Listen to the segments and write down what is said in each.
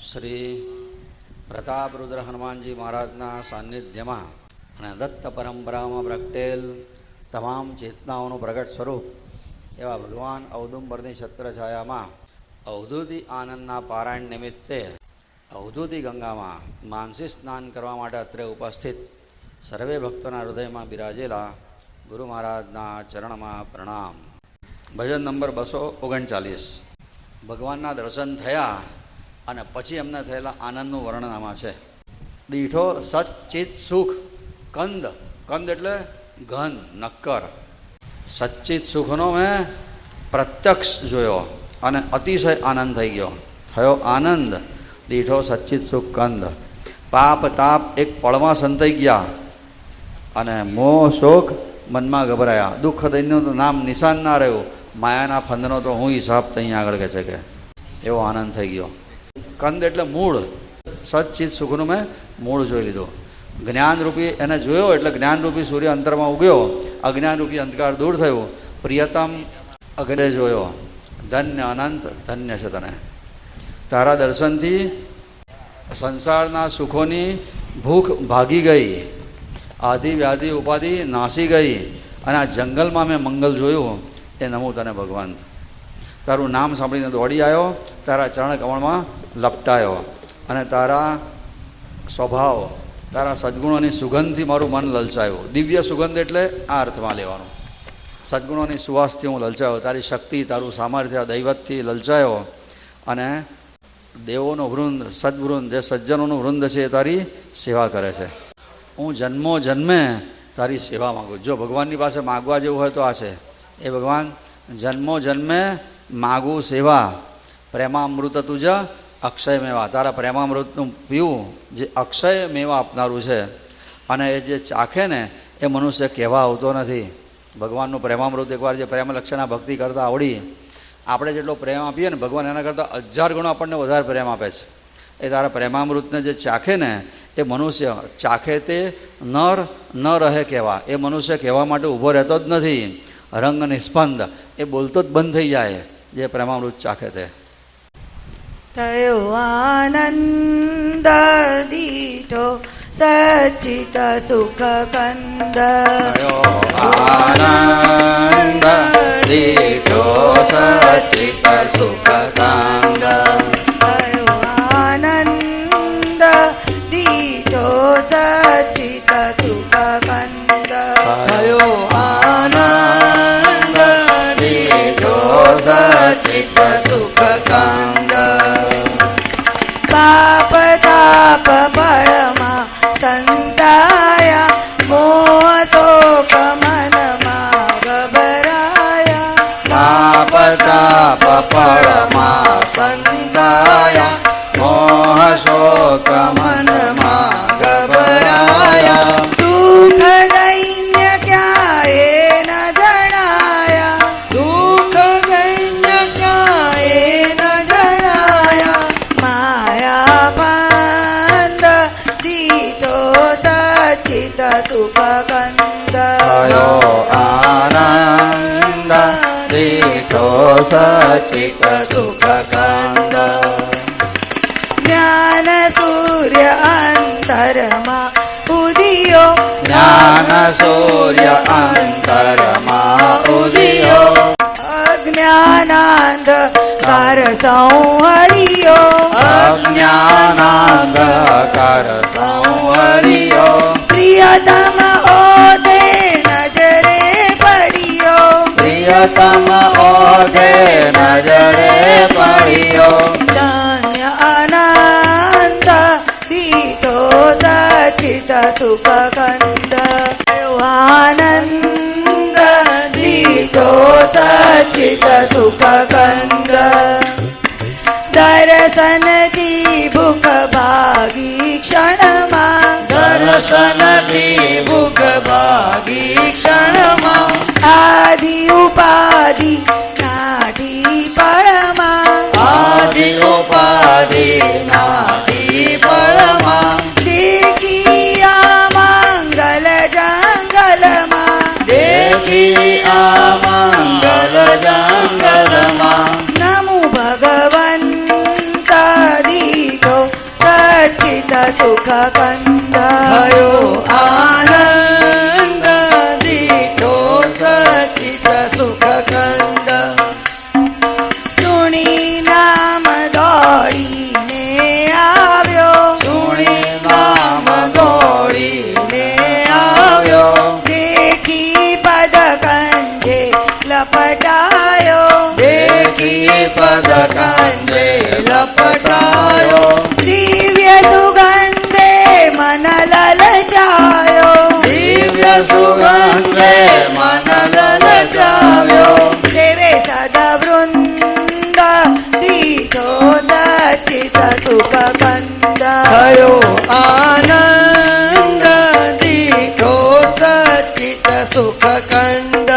શ્રી પ્રતાપરુદ્ર હનુમાનજી મહારાજના સાનિધ્યમાં અને દત્ત પરંપરામાં પ્રગટેલ તમામ ચેતનાઓનું પ્રગટ સ્વરૂપ એવા ભગવાન ઔદુંબરની છત્રછાયામાં અવધૂતિ આનંદના પારાયણ નિમિત્તે અવધૂતિ ગંગામાં માનસી સ્નાન કરવા માટે અત્રે ઉપસ્થિત સર્વે ભક્તોના હૃદયમાં બિરાજેલા ગુરુ મહારાજના ચરણમાં પ્રણામ. ભજન નંબર 239. ભગવાનના દર્શન થયા અને પછી એમને થયેલા આનંદનું વર્ણન આમાં છે. દીઠો સચ્ચિત સુખ કંદ, કંદ એટલે ઘન નક્કર. સચ્ચિત સુખનો મેં પ્રત્યક્ષ જોયો અને અતિશય આનંદ થઈ ગયો. થયો આનંદ, દીઠો સચ્ચિત સુખ કંદ. પાપ તાપ એક પળમાં સંતાઈ ગયા અને મોહ શોક મનમાં ગભરાયા. દુઃખ દૈન્યનું તો નામ નિશાન ના રહ્યું. માયાના ફંદનો તો હું હિસાબ ત્યાં આગળ કહે છે કે એવો આનંદ થઈ ગયો. કંદ એટલે મૂળ. સચ્ચિત સુખનું મેં મૂળ જોઈ લીધું. જ્ઞાનરૂપી એને જોયો એટલે જ્ઞાનરૂપી સૂર્ય અંતરમાં ઉગ્યો. અજ્ઞાનરૂપી અંધકાર દૂર થયું. પ્રિયતમ અગ્રે જોયો. ધન્ય અનંત ધન્ય છે તને. તારા દર્શનથી સંસારના સુખોની ભૂખ ભાગી ગઈ. આધિ વ્યાધિ ઉપાધિ નાસી ગઈ અને આ જંગલમાં મેં મંગલ જોયું. એ નમું તને ભગવાન. તારું નામ સાંભળીને દોડી આવ્યો. તારા ચરણ કમળમાં લપટાયો અને તારા સ્વભાવ, તારા સદ્ગુણોની સુગંધથી મારું મન લલચાયું. દિવ્ય સુગંધ એટલે આ અર્થમાં લેવાનું. સદ્ગુણોની સુવાસથી હું લલચાયો. તારી શક્તિ, તારું સામર્થ્ય, દૈવતથી લલચાયો અને દેવોનો વૃંદ, સદવૃંદ, જે સજ્જનોનું વૃંદ છે એ તારી સેવા કરે છે. હું જન્મો જન્મે તારી સેવા માગું. જો ભગવાનની પાસે માગવા જેવું હોય તો આ છે. એ ભગવાન જન્મો જન્મે માગું સેવા. પ્રેમામૃત તુજ અક્ષય મેવા. તારા પ્રેમામૃતનું પીવું જે અક્ષય મેવા આપનારું છે અને એ જે ચાખે ને એ મનુષ્ય કહેવા આવતો નથી. ભગવાનનું પ્રેમામૃત એકવાર જે પ્રેમ લક્ષણા ભક્તિ કરતાં આવડી, આપણે જેટલો પ્રેમ આપીએ ને ભગવાન એના કરતાં 1000 ગણો આપણને વધારે પ્રેમ આપે છે. એ તારા પ્રેમામૃતને જે ચાખે ને એ મનુષ્ય ચાખે તે નર ન રહે કહેવા. એ મનુષ્ય કહેવા માટે ઊભો રહેતો જ નથી. રંગ નિસ્પંદ, એ બોલતો જ બંધ થઈ જાય જે પ્રેમામૃત ચાખે તે. થયો આનંદ દીઠો સચ્ચિત સુખ કંદ. આનંદ દીઠો સચ્ચિત સુખ કંદ. થયો આનંદ દીઠો સચ્ચિત સુખ કંદ. થયો આનંદ દીઠો સચ્ચિત સુખ કંદ. પાપ તાપ બળમાં સંતાયા, મોહ શોક મનમાં ગભરાયા. પાપ તાપ પળમાં સંતાયા, મોહ શોક મનમાં ગભરાયા. દુઃખ દૈન્ય ક્યાંય ન જણાયા. દુઃખ દૈન્ય ક્યાંય ન જણાયા. માયા બંધ દીઠો સચ્ચિત સુખ કંદ. થયો આનંદ દીઠો સચ્ચિત સુખ કંદ. જ્ઞાન સૂર્ય અંતરમાં ઉદિયો. જ્ઞાન સૂર્ય અંતરમાં ઉદિયો. અજ્ઞાનાંધકાર સંહરિયો. અજ્ઞાનાંધકાર સંહરિયો. પ્રિયતમ ઓધે નજરે પડ્યો. પ્રિયતમ ઓધે નજરે પડ્યો. ધન્ય અનંત દીઠો સચ્ચિત સુખ કંદ. આનંદ દીઠો સચ્ચિત સુખ કંદ. દર્શનથી ભૂખ ભાગી ક્ષણમાં. દર્શનથી ભૂખ ભાગી ક્ષણમાં. આદિ ઉપાધિ નાઠી પળમાં. આદિ ઉપાધિ નાઠી પળમાં. દેખી આ મંગલ જંગલમાં. દેખી આ મંગલ જંગલમાં. નમો ભગવંત દીઠો સચિત સુખ કંદ થયો આનંદ દીઠો સચિત સુખ કંદ સુણી નામ દોડીને આવ્યો સુણી નામ દોડીને આવ્યો દેખી પદ કંજે લપટાયો દેખી પદ કાંજે લપટાયો દિવ્ય સુગંધે મન લલચાયો દિવ્ય સુગંધે મન લલચાવ્યો દેવે સદવૃંદ દીઠો સચિત સુખ કંદ થયો આનંદ દીઠો સચિત સુખ કંદ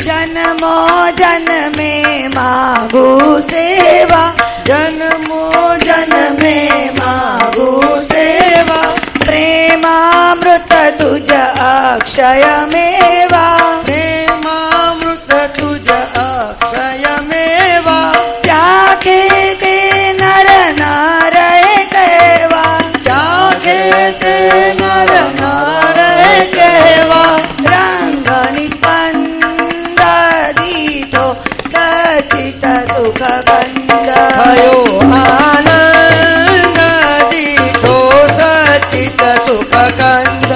જન્મો જન્મે માગુ સેવા જન્મો જન્મે માગુ સેવા પ્રેમામૃત તુજ અક્ષય મેવા પ્રેમામૃત તુજ અક્ષયમેવા ચાખે તે નર નારે કહેવા ચાખે તે નર નારે કહેવા રંગ નિસ્પંદ દીઠો સચિત સુખ કંદ થયો આનંદ દીઠો સચિત સુખ કંદ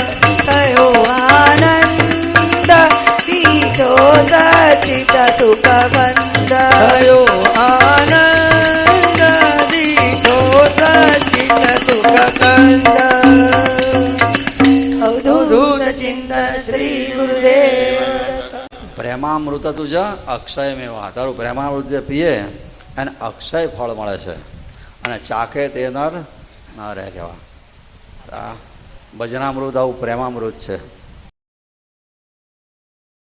થયો આનંદ દીઠો સચિત સુખ કંદ થયો આનંદ દીઠો સચિત સુખ કંદ અવધૂત ચિંતન શ્રી ગુરુદેવ પ્રેમામૃત તુજ અક્ષય મેવા. તારું પ્રેમામૃત જે પીએ એને અક્ષય ફળ મળે છે અને ચાખે તે નર ન રહે કહેવા. આ ભજનામૃત આવું પ્રેમામૃત છે.